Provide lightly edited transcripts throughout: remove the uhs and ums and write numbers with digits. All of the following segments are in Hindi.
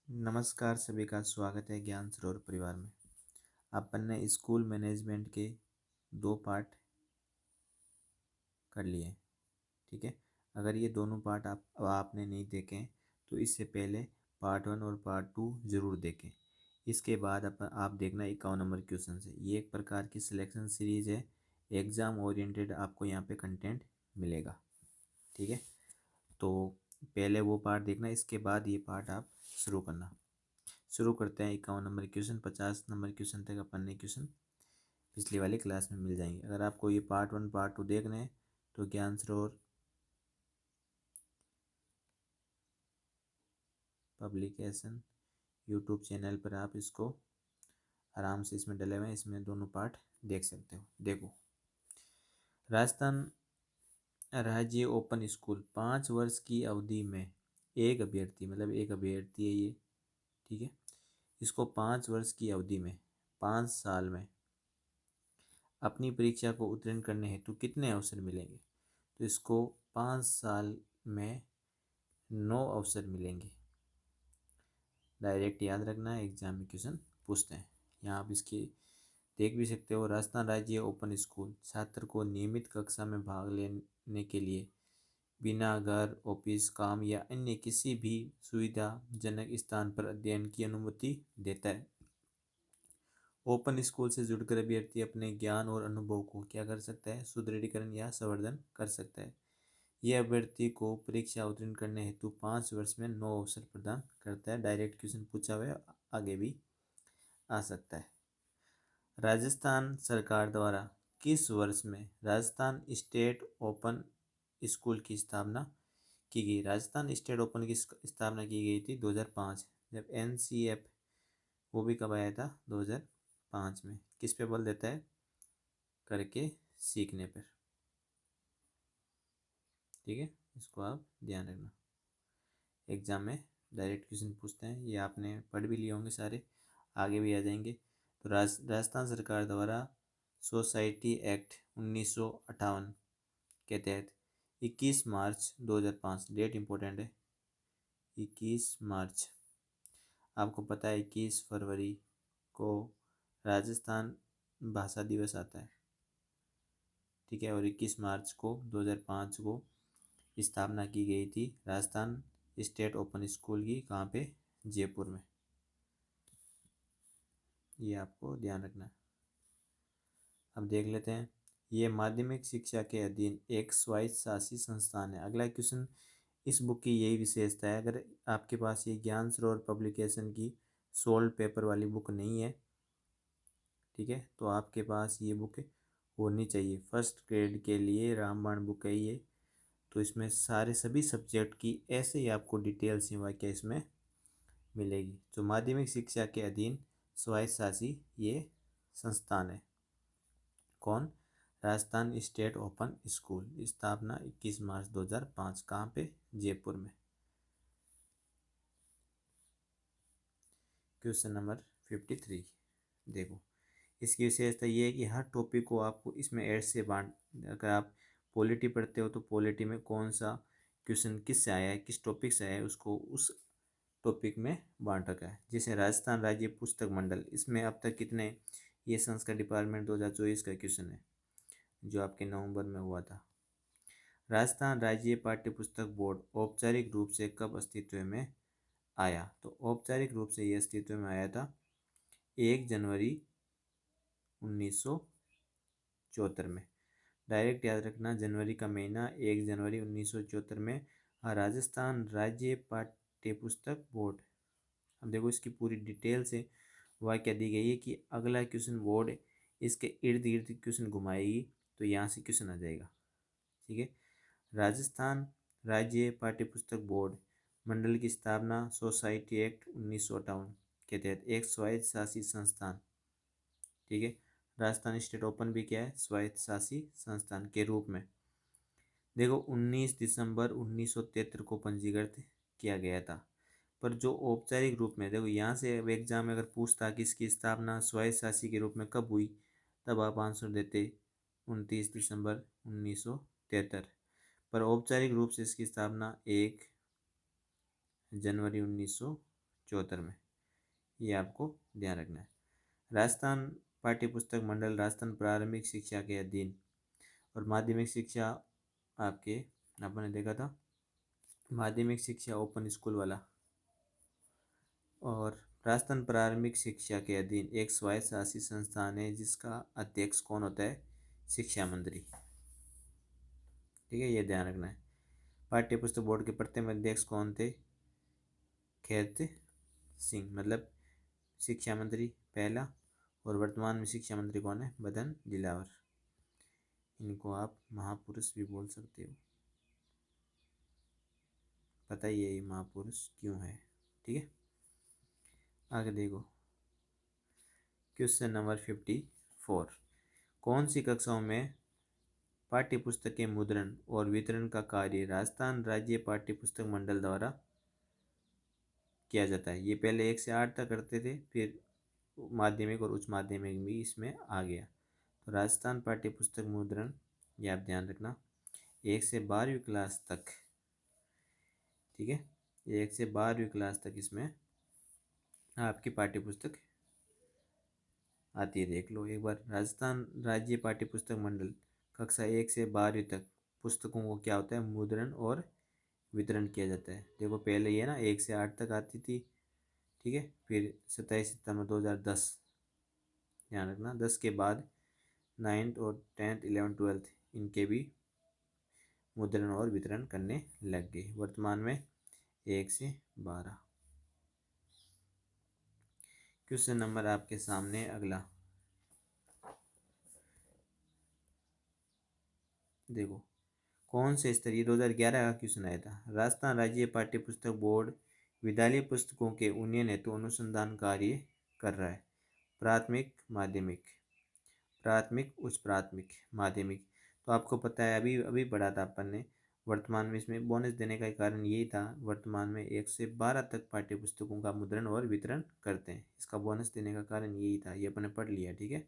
नमस्कार, सभी का स्वागत है ज्ञान सरोवर परिवार में। अपन ने स्कूल मैनेजमेंट के 2 पार्ट कर लिए हैं, ठीक है। अगर ये दोनों पार्ट आपने नहीं देखे हैं तो इससे पहले पार्ट 1 और पार्ट 2 ज़रूर देखें। इसके बाद आप देखना 51 नंबर क्वेश्चन से। ये एक प्रकार की सिलेक्शन सीरीज है, एग्ज़ाम ओरिएंटेड आपको यहाँ पे कंटेंट मिलेगा, ठीक है। तो पहले वो पार्ट देखना, इसके बाद ये पार्ट आप शुरू करना। शुरू करते हैं 51 नंबर क्वेश्चन। 50 नंबर क्वेश्चन तक अपन ने क्वेश्चन पिछली वाली क्लास में मिल जाएंगे। अगर आपको ये पार्ट 1 पार्ट 2 देखने हैं तो ज्ञान सरोवर पब्लिकेशन यूट्यूब चैनल पर आप इसको आराम से इसमें डले हुए हैं, इसमें दोनों पार्ट देख सकते हो। देखो, राजस्थान राज्य ओपन स्कूल 5 वर्ष की अवधि में एक अभ्यर्थी, मतलब एक अभ्यर्थी है ये, ठीक है। इसको 5 वर्ष की अवधि में 5 साल में अपनी परीक्षा को उत्तीर्ण करने हेतु कितने अवसर मिलेंगे? तो इसको 5 साल में 9 अवसर मिलेंगे। डायरेक्ट याद रखना है, एग्जाम में क्वेश्चन पूछते हैं। यहाँ आप इसकी देख भी सकते हो। राजस्थान राज्य ओपन स्कूल छात्र को नियमित कक्षा में भाग लेने के लिए बिना घर, ऑफिस, काम या अन्य किसी भी सुविधाजनक स्थान पर अध्ययन की अनुमति देता है। ओपन स्कूल से जुड़कर अभ्यर्थी अपने ज्ञान और अनुभव को क्या कर सकता है? सुदृढ़ीकरण या संवर्धन कर सकता है। यह अभ्यर्थी को परीक्षा उत्तीर्ण करने हेतु 5 वर्ष में 9 अवसर प्रदान करता है। डायरेक्ट क्वेश्चन पूछा हुआ है, आगे भी आ सकता है। राजस्थान सरकार द्वारा किस वर्ष में राजस्थान स्टेट ओपन स्कूल की स्थापना की गई? राजस्थान स्टेट ओपन की स्थापना की गई थी 2005। जब NCF वो भी कब आया था? 2005 में। किस पे बल देता है? करके सीखने पर, ठीक है। इसको आप ध्यान रखना, एग्जाम में डायरेक्ट क्वेश्चन पूछते हैं। ये आपने पढ़ भी लिए होंगे सारे, आगे भी आ जाएंगे। तो राजस्थान सरकार द्वारा सोसाइटी एक्ट 1958 के तहत 21 मार्च 2005, डेट इम्पोर्टेंट है, 21 मार्च। आपको पता है 21 फरवरी को राजस्थान भाषा दिवस आता है, ठीक है। और 21 मार्च को 2005 को स्थापना की गई थी राजस्थान स्टेट ओपन स्कूल की। कहाँ पे? जयपुर में। ये आपको ध्यान रखना है। अब देख लेते हैं, ये माध्यमिक शिक्षा के अधीन एक स्वायत्त शासी संस्थान है। अगला क्वेश्चन, इस बुक की यही विशेषता है। अगर आपके पास ये ज्ञान सरोवर पब्लिकेशन की सोल्ड पेपर वाली बुक नहीं है, ठीक है, तो आपके पास ये बुक होनी चाहिए। फर्स्ट ग्रेड के लिए रामबाण बुक है ये। तो इसमें सारे सभी सब्जेक्ट की ऐसे ही आपको डिटेल्स ही वाक्य इसमें मिलेगी। जो माध्यमिक शिक्षा के अधीन स्वायत्त शासी ये संस्थान है। कौन? Rajasthan state open school. स्थापना 21 मार्च 2005। कहाँ पे? जयपुर में। क्वेश्चन नंबर 53 देखो, इसकी विशेषता ये है कि हर टॉपिक को आपको इसमें ऐड से बांट, अगर आप पॉलिटी पढ़ते हो तो पॉलिटी में कौन सा क्वेश्चन किस से आया है, किस टॉपिक से आया है, उसको उस टॉपिक में बांट रखा है। जैसे राजस्थान राज्य पुस्तक मंडल, इसमें अब तक कितने, ये संस्कृत डिपार्टमेंट 2024 का क्वेश्चन है जो आपके नवंबर में हुआ था। राजस्थान राज्य पाठ्यपुस्तक बोर्ड औपचारिक रूप से कब अस्तित्व में आया? तो औपचारिक रूप से ये अस्तित्व में आया था 1 जनवरी 1974 में। डायरेक्ट याद रखना, जनवरी का महीना 1 जनवरी 1974 में राजस्थान राज्य पाठ्यपुस्तक बोर्ड। अब देखो, इसकी पूरी डिटेल से वाक्य दी गई है कि अगला क्वेश्चन बोर्ड इसके इर्द गिर्द क्वेश्चन घुमाएगी तो यहाँ से क्वेश्चन आ जाएगा, ठीक है। राजस्थान राज्य पाठ्यपुस्तक बोर्ड मंडल की स्थापना सोसाइटी एक्ट 1958 के तहत एक स्वायत्त शासी संस्थान, ठीक है। राजस्थान स्टेट ओपन भी क्या है? स्वायत्त शासी संस्थान के रूप में। देखो, 19 दिसंबर 1973 को पंजीकृत किया गया था। पर जो औपचारिक रूप में, देखो यहाँ से अब एग्जाम में अगर पूछता कि इसकी स्थापना स्वायत्त शासी के रूप में कब हुई, तब आप आंसर देते 29 दिसंबर 1973। पर औपचारिक रूप से इसकी स्थापना 1 जनवरी 1974 1974 में। ये आपको ध्यान रखना है। राजस्थान पाठ्य पुस्तक मंडल राजस्थान प्रारंभिक शिक्षा के अधीन और माध्यमिक शिक्षा आपके आपने देखा था माध्यमिक शिक्षा ओपन स्कूल वाला, और राजस्थान प्रारंभिक शिक्षा के अधीन एक स्वायत्त शासित संस्थान है जिसका अध्यक्ष कौन होता है? शिक्षा मंत्री। ठीक है, ये ध्यान रखना है। पाठ्य पुस्तक बोर्ड के प्रथम अध्यक्ष कौन थे? खैरत सिंह, मतलब शिक्षा मंत्री पहला। और वर्तमान में शिक्षा मंत्री कौन है? मदन दिलावर। इनको आप महापुरुष भी बोल सकते हो। पता ही है ये महापुरुष क्यों है। ठीक है, आगे देखो क्वेश्चन नंबर 54। कौन सी कक्षाओं में पाठ्य पुस्तक के मुद्रण और वितरण का कार्य राजस्थान राज्य पाठ्य पुस्तक मंडल द्वारा किया जाता है? ये पहले 1 से 8 तक करते थे, फिर माध्यमिक और उच्च माध्यमिक भी इसमें आ गया। तो राजस्थान पाठ्य पुस्तक मुद्रण, ये आप ध्यान रखना, 1 से 12वीं क्लास तक। ठीक है, 1 से 12वीं क्लास तक इसमें आपकी पाठ्य पुस्तक आती है। देख लो एक बार, राजस्थान राज्य पाठ्य पुस्तक मंडल कक्षा 1 से 12वीं तक पुस्तकों को क्या होता है? मुद्रण और वितरण किया जाता है। देखो पहले ये ना 1 से 8 तक आती थी। ठीक है, फिर 27 सितंबर 2010, ध्यान रखना, 10 के बाद 9th और 10th 11th 12th इनके भी मुद्रण और वितरण करने लग गए। वर्तमान में 1 से 12। क्वेश्चन नंबर आपके सामने अगला देखो, कौन से स्तरीय 2011 का क्वेश्चन आया था। राजस्थान राज्य पाठ्य पुस्तक बोर्ड विद्यालय पुस्तकों के उन्नयन हेतु अनुसंधान कार्य कर रहा है। प्राथमिक, माध्यमिक, प्राथमिक, उच्च प्राथमिक, माध्यमिक। तो आपको पता है, अभी अभी पढ़ा था अपन ने। वर्तमान में इसमें बोनस देने का कारण यही था, वर्तमान में 1 से 12 तक पाठ्य पुस्तकों का मुद्रण और वितरण करते हैं। इसका बोनस देने का कारण यही था, ये अपन ने पढ़ लिया। ठीक है,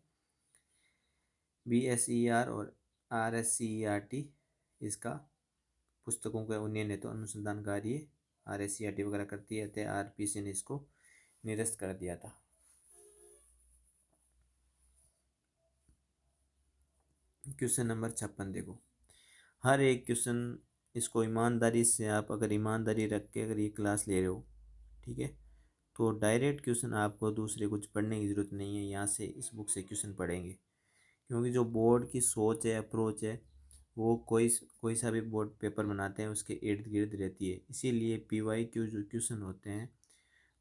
BSER और RSCERT इसका पुस्तकों के उन्नयन हेतु अनुसंधान कार्य RSCERT वगैरह करती है। RPC ने इसको निरस्त कर दिया था। क्वेश्चन नंबर 56 देखो, हर एक क्वेश्चन इसको ईमानदारी से, आप अगर ईमानदारी रख के अगर ये क्लास ले रहे हो, ठीक है, तो डायरेक्ट क्वेश्चन आपको दूसरे कुछ पढ़ने की ज़रूरत नहीं है, यहाँ से इस बुक से क्वेश्चन पढ़ेंगे। क्योंकि जो बोर्ड की सोच है, अप्रोच है, वो कोई सा भी बोर्ड पेपर बनाते हैं उसके इर्द गिर्द रहती है। इसीलिए PYQ जो क्वेश्चन होते हैं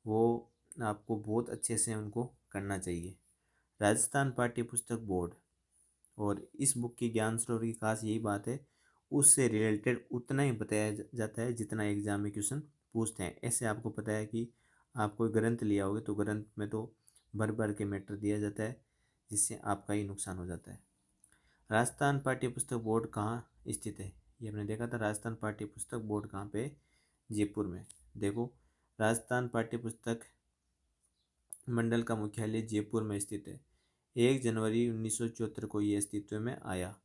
वो आपको बहुत अच्छे से उनको करना चाहिए। राजस्थान पाठ्य पुस्तक बोर्ड और इस बुक की ज्ञान सरोवर की खास यही बात है, उससे रिलेटेड उतना ही बताया जाता है जितना एग्जाम में क्वेश्चन पूछते हैं। ऐसे आपको पता है कि आप कोई ग्रंथ लिया होगे तो ग्रंथ में तो भर भर के मैटर दिया जाता है, जिससे आपका ही नुकसान हो जाता है। राजस्थान पाठ्य पुस्तक बोर्ड कहाँ स्थित है? ये हमने देखा था। राजस्थान पाठ्य पुस्तक बोर्ड कहाँ पे? जयपुर में। देखो, राजस्थान पाठ्य पुस्तक मंडल का मुख्यालय जयपुर में स्थित है। 1 जनवरी 1974 को ये अस्तित्व में आया।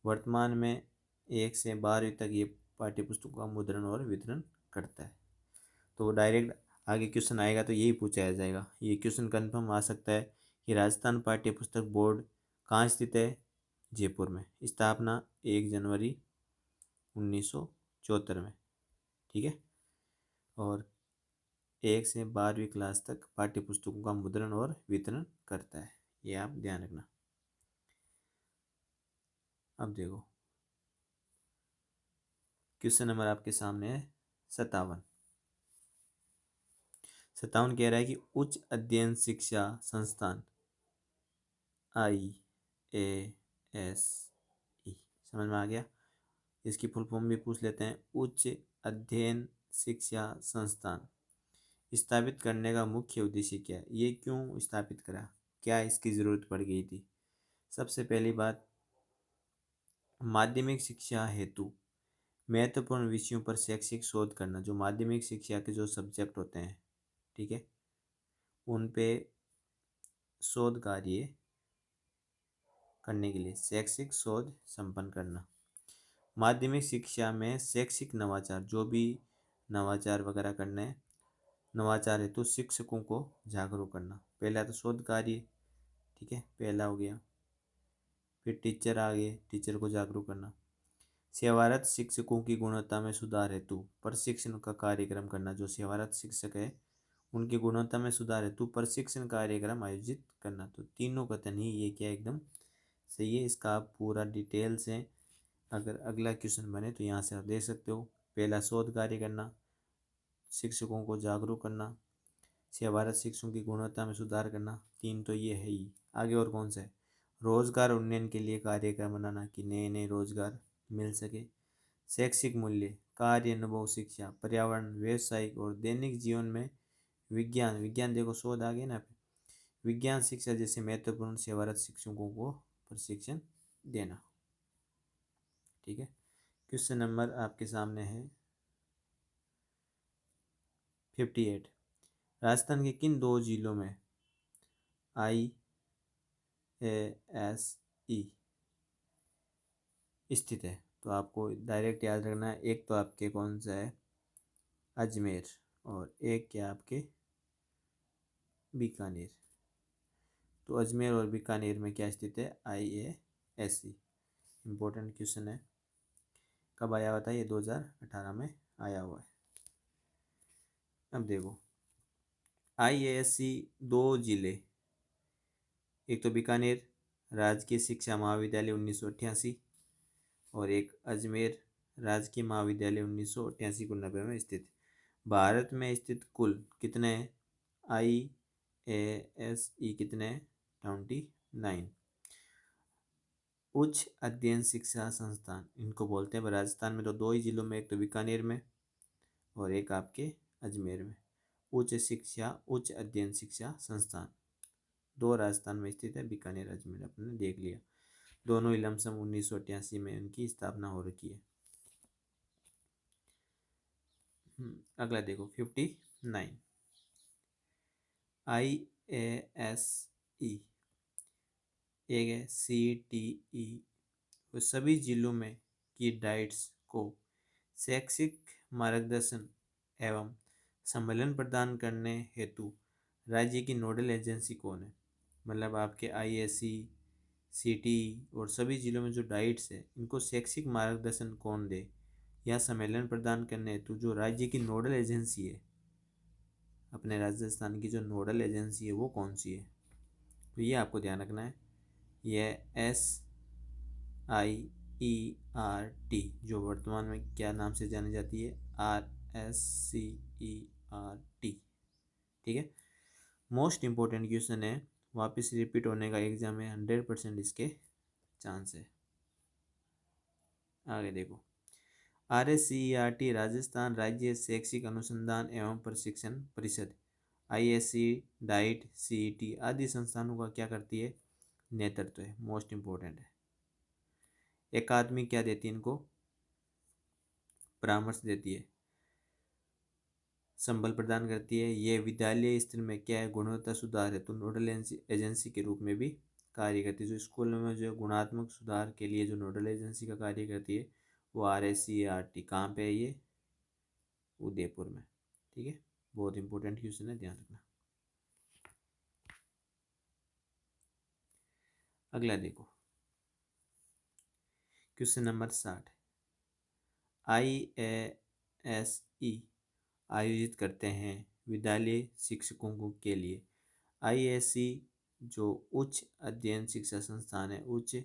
वर्तमान में 1 से 12वीं तक ये पाठ्य पुस्तकों का मुद्रण और वितरण करता है। तो डायरेक्ट आगे क्वेश्चन आएगा तो यही पूछा जाएगा। ये क्वेश्चन कंफर्म आ सकता है कि राजस्थान पाठ्य पुस्तक बोर्ड कहाँ स्थित है? जयपुर में। स्थापना 1 जनवरी 1974 में। ठीक है, और 1 से 12वीं क्लास तक पाठ्य पुस्तकों का मुद्रण और वितरण करता है। ये आप ध्यान रखना। अब देखो क्वेश्चन नंबर आपके सामने है 57। 57 कह रहा है कि उच्च अध्ययन शिक्षा संस्थान IASE, समझ में आ गया? इसकी फुल फॉर्म भी पूछ लेते हैं। उच्च अध्ययन शिक्षा संस्थान स्थापित करने का मुख्य उद्देश्य क्या है? ये क्यों स्थापित करा, क्या इसकी ज़रूरत पड़ गई थी? सबसे पहली बात, माध्यमिक शिक्षा हेतु महत्वपूर्ण विषयों पर शैक्षिक शोध करना। जो माध्यमिक शिक्षा के जो सब्जेक्ट होते हैं, ठीक है, उन पे शोध कार्य करने के लिए शैक्षिक शोध संपन्न करना। माध्यमिक शिक्षा में शैक्षिक नवाचार, जो भी नवाचार वगैरह करने हैं नवाचार हेतु शिक्षकों को जागरूक करना। पहला तो शोध कार्य, ठीक है, पहला हो गया। फिर टीचर आ गए, टीचर को जागरूक करना। सेवारत शिक्षकों की गुणवत्ता में सुधार हेतु प्रशिक्षण का कार्यक्रम करना। जो सेवारत शिक्षक है उनकी गुणवत्ता में सुधार हेतु प्रशिक्षण कार्यक्रम आयोजित करना। तो तीनों कथन ही ये क्या एकदम सही है। इसका आप पूरा डिटेल से अगर अगला क्वेश्चन बने तो यहाँ से आप देख सकते हो। पहला शोध कार्य करना, शिक्षकों को जागरूक करना, सेवारत शिक्षकों की गुणवत्ता में सुधार करना, तीन तो ये है ही। आगे और कौन सा है? रोजगार उन्नयन के लिए कार्यक्रम बनाना कि नए नए रोजगार मिल सके। शैक्षिक मूल्य, कार्य अनुभव शिक्षा, पर्यावरण, व्यवसायिक और दैनिक जीवन में विज्ञान, विज्ञान देखो शोध आ गए ना, विज्ञान शिक्षा जैसे महत्वपूर्ण सेवारत शिक्षकों को प्रशिक्षण देना। ठीक है, क्वेश्चन नंबर आपके सामने है 58। राजस्थान के किन दो जिलों में IASE स्थित है? तो आपको डायरेक्ट याद रखना है। एक तो आपके कौन सा है? अजमेर, और एक क्या आपके बीकानेर। तो अजमेर और बीकानेर में क्या स्थित है? IASE। इम्पोर्टेंट क्वेश्चन है। कब आया हुआ था ये? 2018 में आया हुआ है। अब देखो IASE दो जिले, एक तो बीकानेर राजकीय शिक्षा महाविद्यालय 1988 और एक अजमेर राजकीय महाविद्यालय 1988 को 90 में स्थित। भारत में स्थित कुल कितने IASE कितने? 29 उच्च अध्ययन शिक्षा संस्थान इनको बोलते हैं। राजस्थान में तो दो ही जिलों में, एक तो बीकानेर में और एक आपके अजमेर में। उच्च अध्ययन शिक्षा संस्थान दो राजस्थान में स्थित है, बीकानेर अजमेर अपने देख लिया। दोनों ही लमसम 1988 में उनकी स्थापना हो रखी है। अगला देखो 59। IASE एक है CTE, वो सभी जिलों में की डाइट्स को शैक्षिक मार्गदर्शन एवं सम्मेलन प्रदान करने हेतु राज्य की नोडल एजेंसी कौन है? मतलब आपके IASE, CTE और सभी जिलों में जो डाइट्स है इनको शैक्षिक मार्गदर्शन कौन दे या सम्मेलन प्रदान करने हेतु जो राज्य की नोडल एजेंसी है, अपने राजस्थान की जो नोडल एजेंसी है वो कौन सी है? तो ये आपको ध्यान रखना है। यह SIERT जो वर्तमान में क्या नाम से जानी जाती है? RSCERT। ठीक है, मोस्ट इम्पोर्टेंट क्वेश्चन है, वापस रिपीट होने का एग्जाम है, 100% इसके चांस है। आगे देखो RSCERT राजस्थान राज्य शैक्षिक अनुसंधान एवं प्रशिक्षण परिषद IASE, डाइट, CET आदि संस्थानों का क्या करती है? नेतृत्व है। मोस्ट इम्पोर्टेंट है। अकादमी क्या देती है इनको? परामर्श देती है, संबल प्रदान करती है। ये विद्यालय स्तर में क्या है? गुणवत्ता सुधार है तो नोडल एजेंसी के रूप में भी कार्य करती है। जो स्कूलों में जो गुणात्मक सुधार के लिए जो नोडल एजेंसी का कार्य करती है वो RSCERT। कहाँ पे है ये? उदयपुर में। ठीक है, बहुत इंपॉर्टेंट क्वेश्चन है, ध्यान रखना। अगला देखो क्वेश्चन नंबर 60। IASE आयोजित करते हैं विद्यालय शिक्षकों के लिए। IASE जो उच्च अध्ययन शिक्षा संस्थान है, उच्च